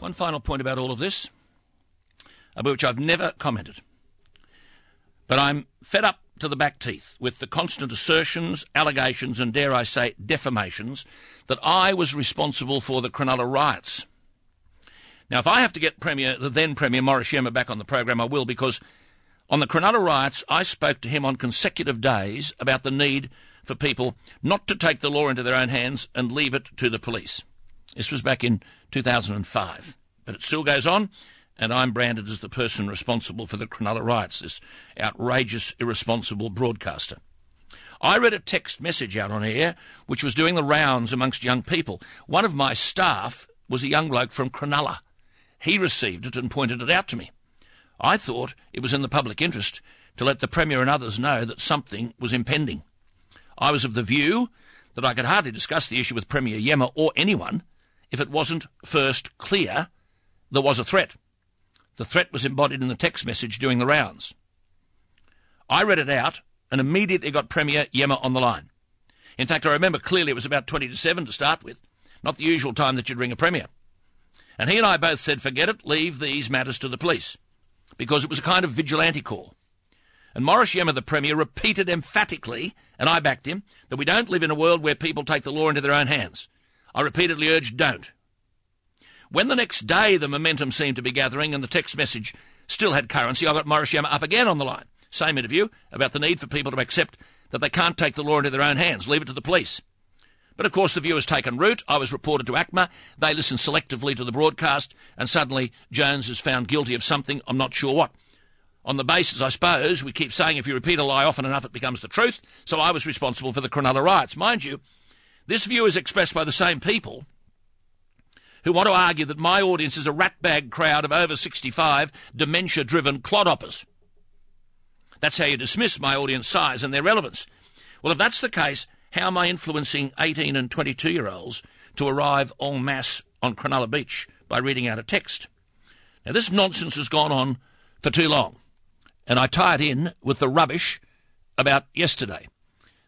One final point about all of this, about which I've never commented. But I'm fed up to the back teeth with the constant assertions, allegations and, dare I say, defamations that I was responsible for the Cronulla Riots. Now, if I have to get the then Premier Morris Yema back on the program, I will, because on the Cronulla Riots, I spoke to him on consecutive days about the need for people not to take the law into their own hands and leave it to the police. This was back in 2005. But it still goes on, and I'm branded as the person responsible for the Cronulla Riots, this outrageous, irresponsible broadcaster. I read a text message out on air which was doing the rounds amongst young people. One of my staff was a young bloke from Cronulla. He received it and pointed it out to me. I thought it was in the public interest to let the Premier and others know that something was impending. I was of the view that I could hardly discuss the issue with Premier Yema or anyone if it wasn't first clear there was a threat. The threat was embodied in the text message doing the rounds. I read it out and immediately got Premier Yema on the line. In fact, I remember clearly it was about 20 to 7 to start with, not the usual time that you'd ring a Premier. And he and I both said, forget it, leave these matters to the police, because it was a kind of vigilante call. And Morris Yema, the Premier, repeated emphatically, and I backed him, that we don't live in a world where people take the law into their own hands. I repeatedly urged, don't. When the next day the momentum seemed to be gathering and the text message still had currency, I got Morris Yema up again on the line. Same interview, about the need for people to accept that they can't take the law into their own hands, leave it to the police. But of course the view has taken root. I was reported to ACMA. They listened selectively to the broadcast, and suddenly Jones is found guilty of something, I'm not sure what. On the basis, I suppose, we keep saying if you repeat a lie often enough it becomes the truth, so I was responsible for the Cronulla Riots. Mind you, this view is expressed by the same people who want to argue that my audience is a ratbag crowd of over 65, dementia-driven clodhoppers. That's how you dismiss my audience size and their relevance. Well, if that's the case, how am I influencing 18 and 22-year-olds to arrive en masse on Cronulla Beach by reading out a text? Now, this nonsense has gone on for too long, and I tie it in with the rubbish about yesterday.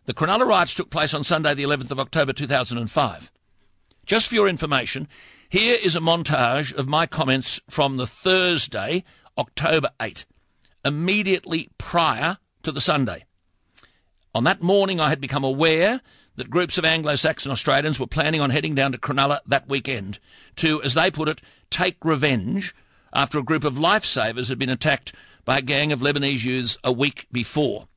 The Cronulla Riots took place on Sunday, the 11th of October 2005. Just for your information, here is a montage of my comments from the Thursday, October 8, immediately prior to the Sunday. On that morning, I had become aware that groups of Anglo-Saxon Australians were planning on heading down to Cronulla that weekend to, as they put it, take revenge after a group of lifesavers had been attacked by a gang of Lebanese youths a week before.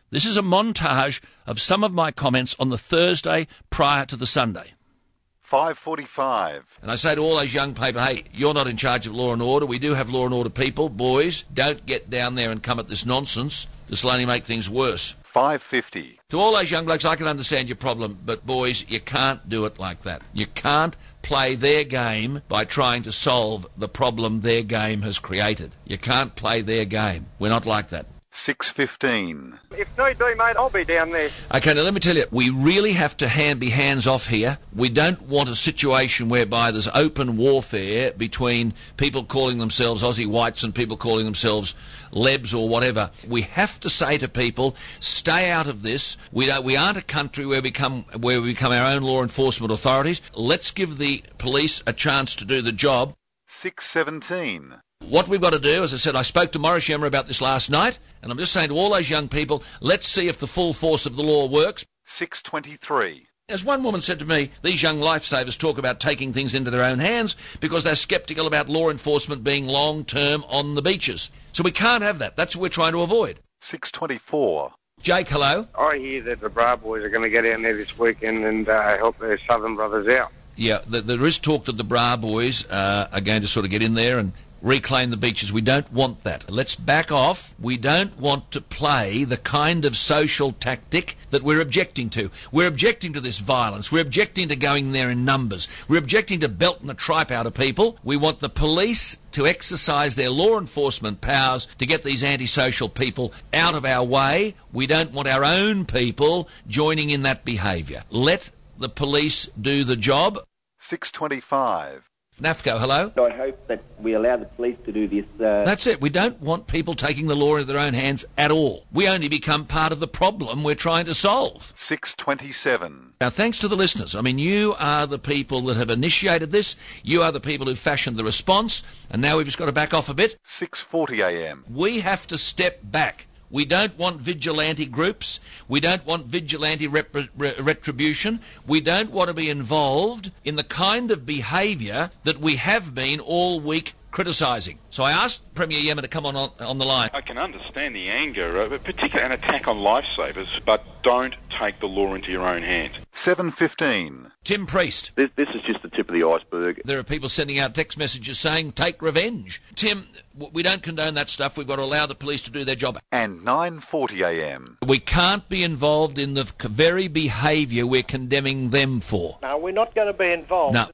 This is a montage of some of my comments on the Thursday prior to the Sunday. 5:45. And I say to all those young people, hey, you're not in charge of law and order. We do have law and order people. Boys, don't get down there and come at this nonsense. This will only make things worse. 5:50. To all those young blokes, I can understand your problem, but boys, you can't do it like that. You can't play their game by trying to solve the problem their game has created. You can't play their game. We're not like that. 6:15. If need be, mate, I'll be down there. OK, now let me tell you, we really have to be hands off here. We don't want a situation whereby there's open warfare between people calling themselves Aussie whites and people calling themselves Lebs or whatever. We have to say to people, stay out of this. We aren't a country where we become our own law enforcement authorities. Let's give the police a chance to do the job. 6:17. What we've got to do, as I said, I spoke to Morris Yema about this last night, and I'm just saying to all those young people, let's see if the full force of the law works. 6:23. As one woman said to me, these young lifesavers talk about taking things into their own hands because they're sceptical about law enforcement being long-term on the beaches. So we can't have that. That's what we're trying to avoid. 6:24. Jake, hello. I hear that the Bra Boys are going to get down there this weekend and help their Southern brothers out. Yeah, there is talk that the Bra Boys are going to sort of get in there and reclaim the beaches. We don't want that. Let's back off. We don't want to play the kind of social tactic that we're objecting to. We're objecting to this violence. We're objecting to going there in numbers. We're objecting to belting the tripe out of people. We want the police to exercise their law enforcement powers to get these antisocial people out of our way. We don't want our own people joining in that behaviour. Let the police do the job. 6:25. NAFCO, hello? I hope that we allow the police to do this. That's it. We don't want people taking the law into their own hands at all. We only become part of the problem we're trying to solve. 6:27. Now, thanks to the listeners. I mean, you are the people that have initiated this. You are the people who fashioned the response. And now we've just got to back off a bit. 6:40 a.m. We have to step back. We don't want vigilante groups. We don't want vigilante retribution. We don't want to be involved in the kind of behaviour that we have been all week criticising. So I asked Premier Yema to come on the line. I can understand the anger, particularly an attack on lifesavers, but don't take the law into your own hands. 7:15. Tim Priest. This is just the tip of the iceberg. There are people sending out text messages saying, take revenge. Tim, we don't condone that stuff. We've got to allow the police to do their job. And 9:40 a.m. We can't be involved in the very behaviour we're condemning them for. No, we're not going to be involved. No.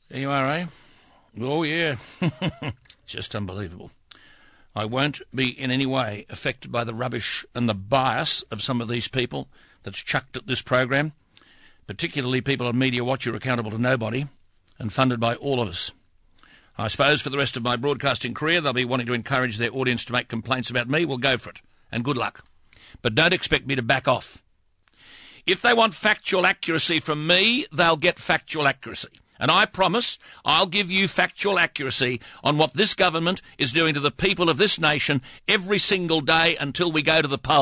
There you are, eh? Oh, yeah. Just unbelievable. I won't be in any way affected by the rubbish and the bias of some of these people that's chucked at this program, particularly people on Media Watch who are accountable to nobody and funded by all of us. I suppose for the rest of my broadcasting career they'll be wanting to encourage their audience to make complaints about me. Well, go for it, and good luck. But don't expect me to back off. If they want factual accuracy from me, they'll get factual accuracy. And I promise I'll give you factual accuracy on what this government is doing to the people of this nation every single day until we go to the polls.